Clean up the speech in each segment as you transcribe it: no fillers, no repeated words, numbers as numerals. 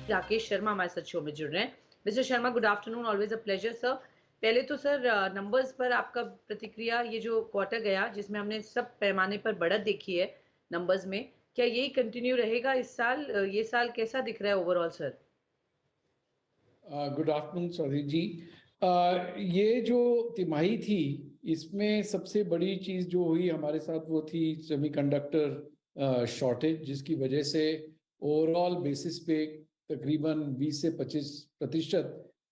राकेश शर्मा हमारे साथ शो में जुड़ रहे हैं। Mister Sharma, good afternoon, always a pleasure sir. पहले तो सर नंबर्स पर आपका प्रतिक्रिया, ये जो क्वार्टर गया जिसमें हमने सब पैमाने पर बढ़त देखी है नंबर्स में, क्या यही कंटिन्यू रहेगा इस साल? ये साल कैसा दिख रहा है overall sir? Good afternoon Swati ji. ये जो तिमाही थी, इसमें सबसे बड़ी चीज जो हुई हमारे साथ वो थी सेमीकंडक्टर शॉर्टेज, जिसकी वजह से ओवरऑल बेसिस पे तकरीबन 20 से 25%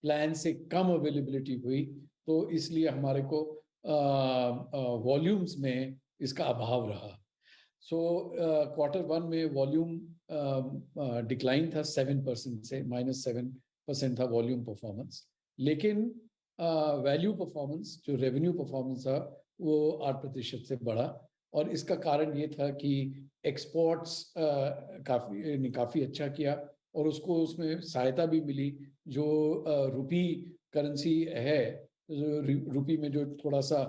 प्लान से कम अवेलेबिलिटी हुई। तो इसलिए हमारे को वॉल्यूम्स में इसका अभाव रहा। सो क्वार्टर वन में वॉल्यूम डिक्लाइन था 7% से, -7% था वॉल्यूम परफॉर्मेंस। लेकिन वैल्यू परफॉर्मेंस, जो रेवेन्यू परफॉर्मेंस था, वो 8% से बढ़ा। और इसका कारण ये था कि एक्सपोर्ट्स काफ़ी अच्छा किया, और उसको उसमें सहायता भी मिली। जो रुपी करेंसी है, रुपी में जो थोड़ा सा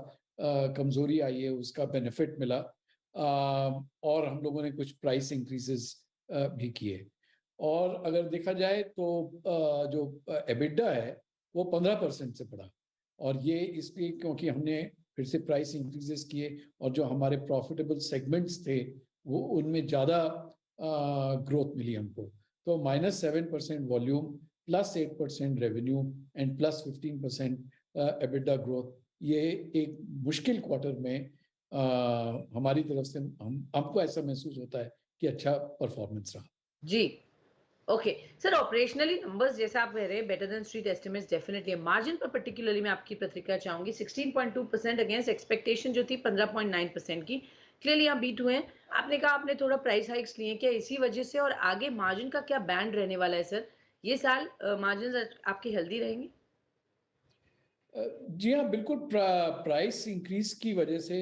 कमजोरी आई है, उसका बेनिफिट मिला। और हम लोगों ने कुछ प्राइस इंक्रीजेस भी किए। और अगर देखा जाए तो जो एबिडा है वो 15% से बढ़ा। और ये इसलिए क्योंकि हमने फिर से प्राइस इंक्रीजेस किए, और जो हमारे प्रॉफिटेबल सेगमेंट्स थे वो उनमें ज़्यादा ग्रोथ मिली हमको। तो -7% volume, +8% revenue and +15% EBITDA growth, ये एक मुश्किल क्वार्टर में हमारी तरफ से हमको ऐसा महसूस होता है कि अच्छा परफॉर्मेंस रहा। जी, ओके सर। ऑपरेशनली नंबर्स जैसा आप कह रहे हैं, better than street estimates definitely है। मार्जिन पर पर्टिकुलरली मैं आपकी प्रतिक्रिया चाहूंगी। 16.2% अगेंस्ट एक्सपेक्टेशन जो थी 15.9% की, क्लियरली आप बीट हुए हैं। आपने कहा आपने थोड़ा प्राइस हाइक्स लिए, क्या इसी वजह से? और आगे मार्जिन का क्या बैंड रहने वाला है सर? ये साल मार्जिन आपके हेल्दी रहेंगे? जी हाँ, बिल्कुल। प्राइस इंक्रीज की वजह से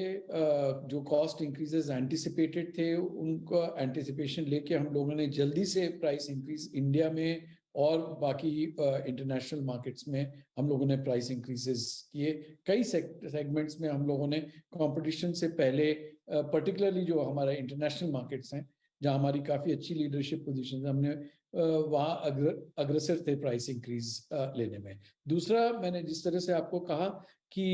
जो कॉस्ट इंक्रीजेस एंटिसिपेटेड थे, उनका एंटिसिपेशन लेके हम लोगों ने जल्दी से प्राइस इंक्रीज इंडिया में और बाकी इंटरनेशनल मार्केट्स में हम लोगों ने प्राइस इंक्रीजेस किए। कई सेगमेंट्स में हम लोगों ने कंपटीशन से पहले, पर्टिकुलरली जो हमारे इंटरनेशनल मार्केट्स हैं जहाँ हमारी काफ़ी अच्छी लीडरशिप पोजीशन है, हमने वहाँ अग्रसर थे प्राइस इंक्रीज लेने में। दूसरा, मैंने जिस तरह से आपको कहा कि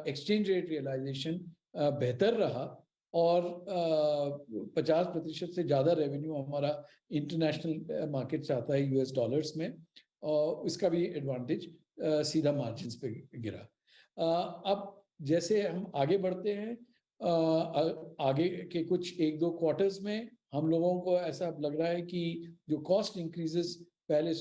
एक्सचेंज रेट रियलाइजेशन बेहतर रहा, और 50% से ज़्यादा रेवेन्यू हमारा इंटरनेशनल मार्केट से आता है यूएस डॉलर्स में, और इसका भी एडवांटेज सीधा मार्जिन्स पे गिरा। अब जैसे हम आगे बढ़ते हैं, आगे के कुछ 1-2 क्वार्टर्स में हम लोगों को ऐसा लग रहा है कि जो कॉस्ट इंक्रीजेस पहले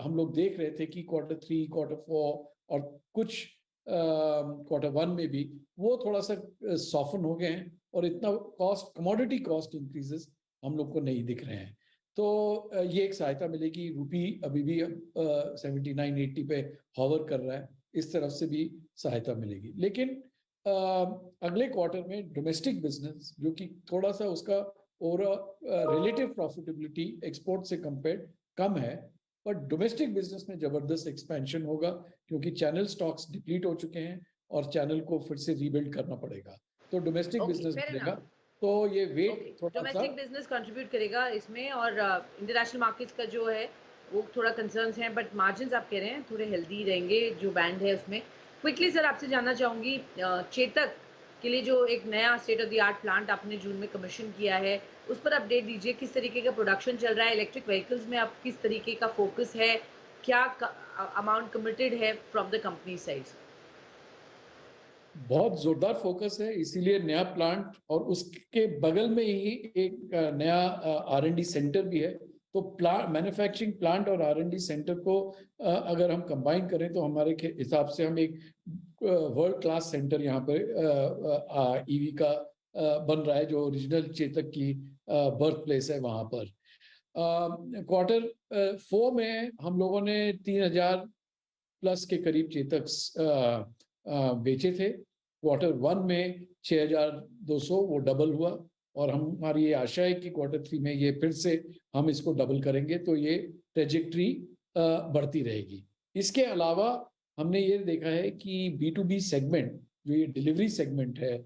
हम लोग देख रहे थे कि क्वार्टर 3, क्वार्टर 4 और कुछ क्वार्टर 1 में भी, वो थोड़ा सा सॉफन हो गए हैं, और इतना कमोडिटी कॉस्ट इंक्रीजेस हम लोग को नहीं दिख रहे हैं। तो ये एक सहायता मिलेगी। रुपी अभी भी 79-80 पे हॉवर कर रहा है, इस तरफ से भी सहायता मिलेगी। लेकिन अगले क्वार्टर में डोमेस्टिक बिजनेस, जो कि थोड़ा सा उसका ओवरऑल रिलेटिव प्रॉफिटेबिलिटी एक्सपोर्ट से कंपेयर कम है, पर डोमेस्टिक बिजनेस में जबरदस्त एक्सपेंशन होगा, क्योंकि चैनल स्टॉक्स डिप्लीट हो चुके हैं और चैनल को फिर से रीबिल्ड करना पड़ेगा। तो डोमेस्टिक बिजनेस बढ़ेगा, तो ये वेट थोड़ा सा डोमेस्टिक बिजनेस कंट्रीब्यूट करेगा इसमें, और इंटरनेशनल मार्केट्स का जो है वो थोड़ा कंसर्न्स हैं, बट मार्जिन्स आप कह रहे हैं थोड़े हेल्दी रहेंगे जो बैंड है उसमें। क्विकली सर आपसे जानना चाहूँगी, चेतक के लिए जो एक नया state of the art plant आपने जून में कमीशन किया है, उस पर अपडेट दीजिए। किस तरीके का प्रोडक्शन चल रहा है? इलेक्ट्रिक व्हीकल्स में अब किस तरीके का फोकस है? क्या अमाउंट कमिटेड है फ्रॉम द कंपनी साइड? बहुत जोरदार फोकस है, इसीलिए नया प्लांट, और उसके बगल में ही एक नया R&D सेंटर भी है। तो मैन्युफैक्चरिंग प्लांट और R&D सेंटर को अगर हम कंबाइन करें तो हमारे हिसाब से हम एक वर्ल्ड क्लास सेंटर यहाँ पर ईवी का बन रहा है, जो ओरिजिनल चेतक की बर्थ प्लेस है वहाँ पर। क्वार्टर 4 में हम लोगों ने 3000 प्लस के करीब चेतक बेचे थे। क्वार्टर 1 में 6200, वो डबल हुआ, और हमारी ये आशा है कि क्वार्टर 3 में ये फिर से हम इसको डबल करेंगे, तो ये ट्रेजेक्ट्री बढ़ती रहेगी। इसके अलावा हमने ये देखा है कि B2B सेगमेंट, जो ये डिलीवरी सेगमेंट है,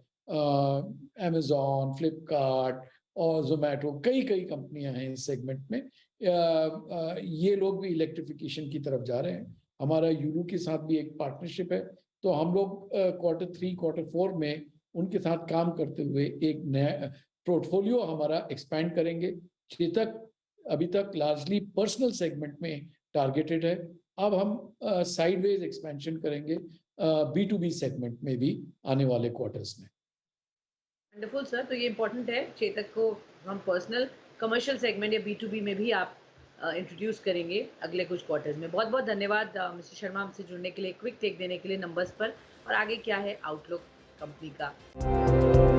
अमेजॉन, फ्लिपकार्ट और जोमेटो, कई कंपनियां हैं इस सेगमेंट में, ये लोग भी इलेक्ट्रिफिकेशन की तरफ जा रहे हैं। हमारा यूलू के साथ भी एक पार्टनरशिप है, तो हम लोग Q3 Q4 में उनके साथ काम करते हुए एक नया पोर्टफोलियो हमारा एक्सपैंड करेंगे। चेतक अभी तक लार्जली पर्सनल सेगमेंट में टारगेटेड है, अब हम साइडवेज एक्सपेंशन करेंगे B2B सेगमेंट में भी आने वाले क्वार्टर्स में। वंडरफुल सर, तो ये इम्पोर्टेंट है, चेतक को हम पर्सनल कमर्शियल सेगमेंट या B2B में भी आप इंट्रोड्यूस करेंगे अगले कुछ क्वार्टर्स में। बहुत बहुत धन्यवाद मिस्टर शर्मा, हमसे जुड़ने के लिए, क्विक टेक देने के लिए नंबर्स पर, और आगे क्या है आउटलुक कंपनी का।